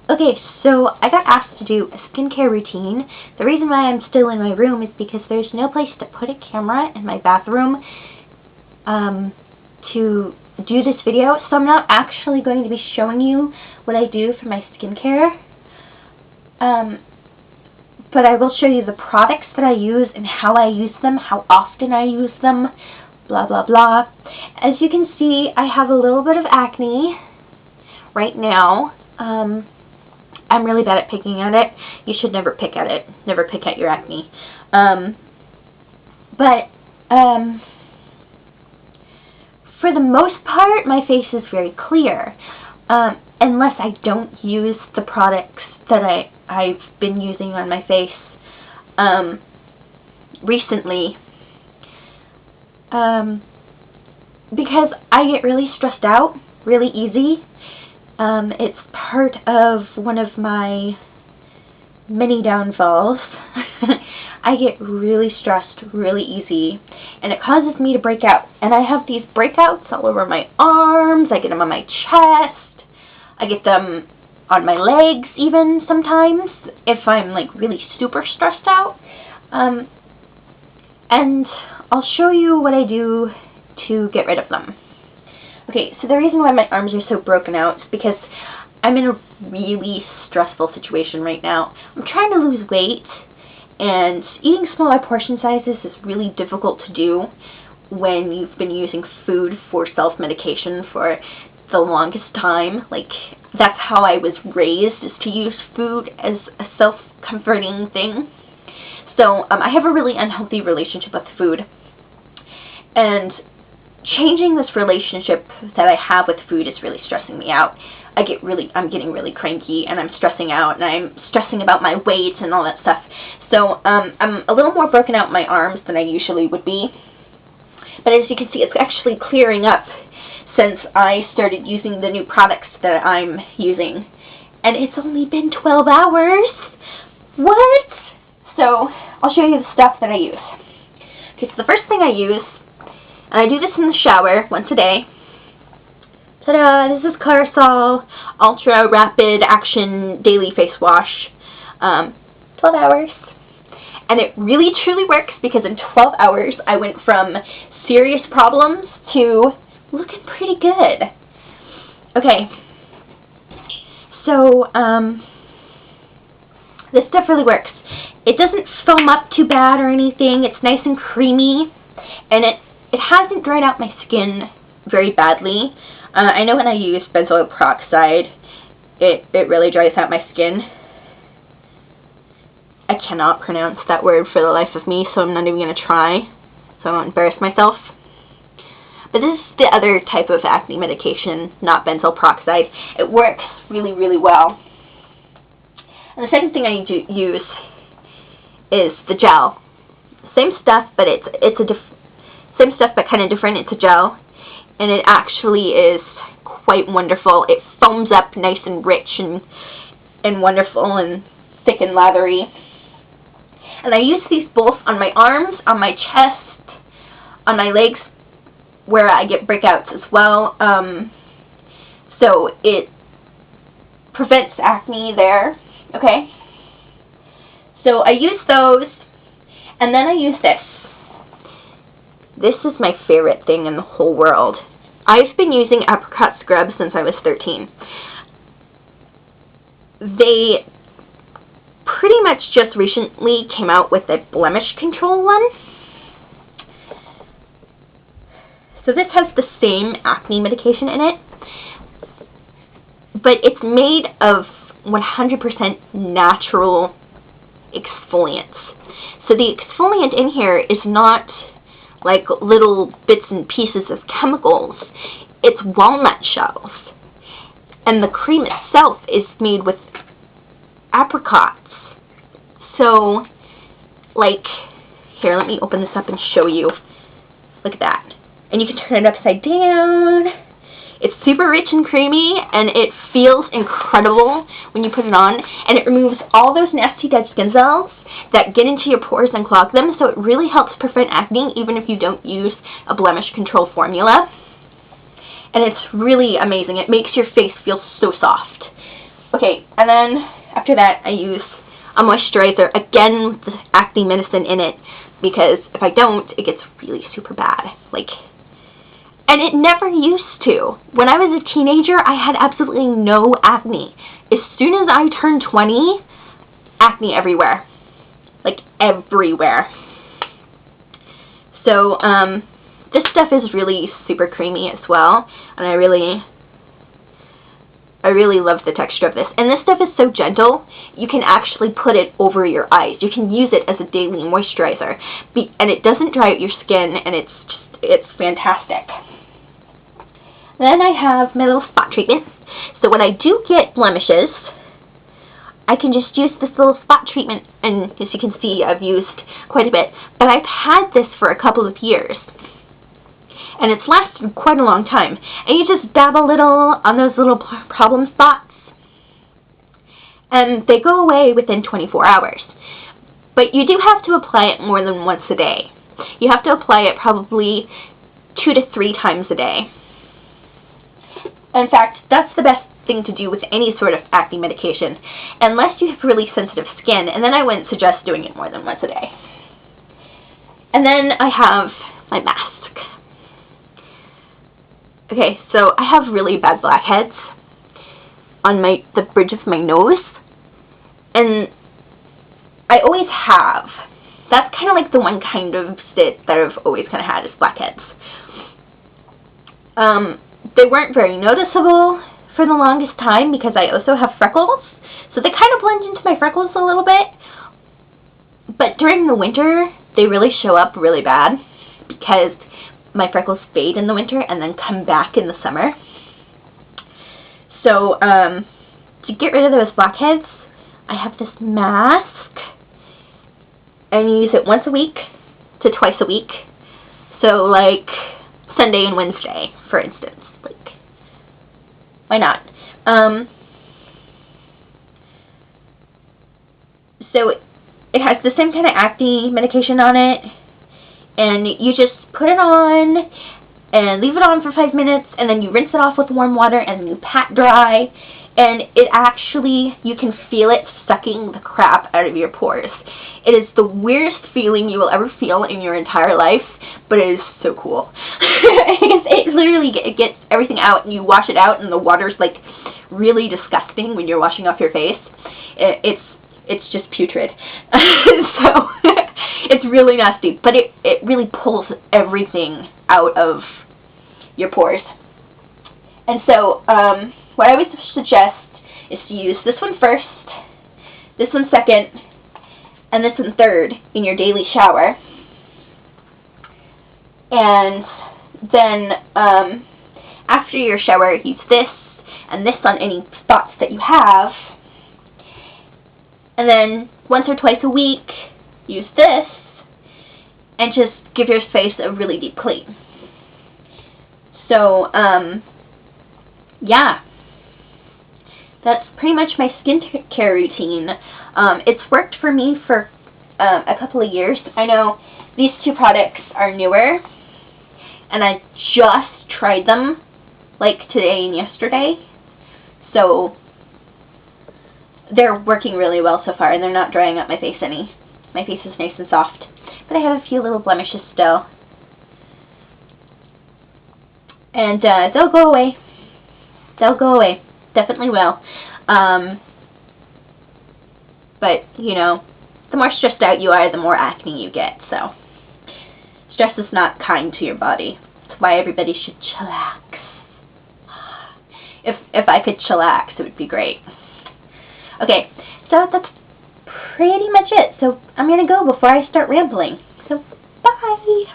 Okay, so I got asked to do a skincare routine. The reason why I'm still in my room is because there's no place to put a camera in my bathroom to do this video, so I'm not actually going to be showing you what I do for my skincare. But I will show you the products that I use and how I use them, how often I use them, blah blah blah. As you can see, I have a little bit of acne right now. I'm really bad at picking at it. You should never pick at it. Never pick at your acne. For the most part, my face is very clear. Unless I don't use the products that I've been using on my face recently. Because I get really stressed out really easy. It's part of one of my many downfalls. I get really stressed really easy, and it causes me to break out. And I have these breakouts all over my arms. I get them on my chest. I get them on my legs even sometimes if I'm like really super stressed out. And I'll show you what I do to get rid of them. Okay, so the reason why my arms are so broken out is because I'm in a really stressful situation right now. I'm trying to lose weight, and eating smaller portion sizes is really difficult to do when you've been using food for self-medication for the longest time. Like, that's how I was raised, is to use food as a self-comforting thing. So I have a really unhealthy relationship with food, and changing this relationship that I have with food is really stressing me out. I'm getting really cranky, and I'm stressing out, and I'm stressing about my weight and all that stuff. So I'm a little more broken out in my arms than I usually would be. But as you can see, it's actually clearing up since I started using the new products that I'm using. And it's only been 12 hours. What? So I'll show you the stuff that I use. Okay, so the first thing I use, and I do this in the shower once a day. Ta-da! This is Clearasil Ultra Rapid Action Daily Face Wash. 12 hours. And it really truly works, because in 12 hours I went from serious problems to looking pretty good. Okay. So, this stuff really works. It doesn't foam up too bad or anything. It's nice and creamy. And it hasn't dried out my skin very badly. I know when I use benzoyl peroxide, it really dries out my skin. I cannot pronounce that word for the life of me, so I'm not even going to try, so I won't embarrass myself. But this is the other type of acne medication, not benzoyl peroxide. It works really, really well. And the second thing I use is the gel. Same stuff, but same stuff, but kind of different. It's a gel, and it actually is quite wonderful. It foams up nice and rich and wonderful and thick and lathery. And I use these both on my arms, on my chest, on my legs, where I get breakouts as well. So it prevents acne there. Okay? So I use those, and then I use this. This is my favorite thing in the whole world. I've been using Apricot Scrub since I was 13. They pretty much just recently came out with a blemish control one. So this has the same acne medication in it, but it's made of 100% natural exfoliants. So the exfoliant in here is not like little bits and pieces of chemicals. It's walnut shells. And the cream itself is made with apricots. So, like, here, let me open this up and show you. Look at that. And you can turn it upside down. It's super rich and creamy, and it feels incredible when you put it on. And it removes all those nasty dead skin cells that get into your pores and clog them. So it really helps prevent acne, even if you don't use a blemish control formula. And it's really amazing. It makes your face feel so soft. Okay, and then after that I use a moisturizer, again with the acne medicine in it, because if I don't, it gets really super bad. Like, and it never used to. When I was a teenager, I had absolutely no acne. As soon as I turned 20, acne everywhere. Like, everywhere. So, this stuff is really super creamy as well, and I really love the texture of this. And this stuff is so gentle, you can actually put it over your eyes. You can use it as a daily moisturizer, and it doesn't dry out your skin, and it's fantastic. Then I have my little spot treatment. So when I do get blemishes, I can just use this little spot treatment, and as you can see, I've used quite a bit. But I've had this for a couple of years, and it's lasted quite a long time. And you just dab a little on those little problem spots, and they go away within 24 hours. But you do have to apply it more than once a day. You have to apply it probably 2 to 3 times a day. In fact, that's the best thing to do with any sort of acne medication, unless you have really sensitive skin, and then I wouldn't suggest doing it more than once a day. And then I have my mask. Okay, so I have really bad blackheads on the bridge of my nose, and I always have. That's kind of like the one kind of sit that I've always kind of had, is blackheads. They weren't very noticeable for the longest time because I also have freckles, so they kind of blend into my freckles a little bit. But during the winter, they really show up really bad because my freckles fade in the winter and then come back in the summer. So, to get rid of those blackheads, I have this mask, and you use it once a week to twice a week. So, like, Sunday and Wednesday, for instance. Like, why not? So it has the same kind of acne medication on it, and you just put it on and leave it on for 5 minutes, and then you rinse it off with warm water, and you pat dry, and it actually, you can feel it sucking the crap out of your pores. It is the weirdest feeling you will ever feel in your entire life, but it is so cool. It literally gets everything out, and you wash it out, and the water's like really disgusting when you're washing off your face. It's just putrid. So it's really nasty, but it really pulls everything out of your pores. And so what I would suggest is to use this one first, this one second, and this one third in your daily shower. And then after your shower, use this and this on any spots that you have. And then once or twice a week, use this and just give your face a really deep clean. So, yeah. That's pretty much my skincare routine. It's worked for me for a couple of years. I know these two products are newer, and I just tried them like today and yesterday. So they're working really well so far, and they're not drying up my face any. My face is nice and soft. But I have a few little blemishes still. And they'll go away. They'll go away. Definitely will. But, you know, the more stressed out you are, the more acne you get. So, stress is not kind to your body. That's why everybody should chillax. If I could chillax, it would be great. Okay, so that's pretty much it. So I'm going to go before I start rambling. So, bye!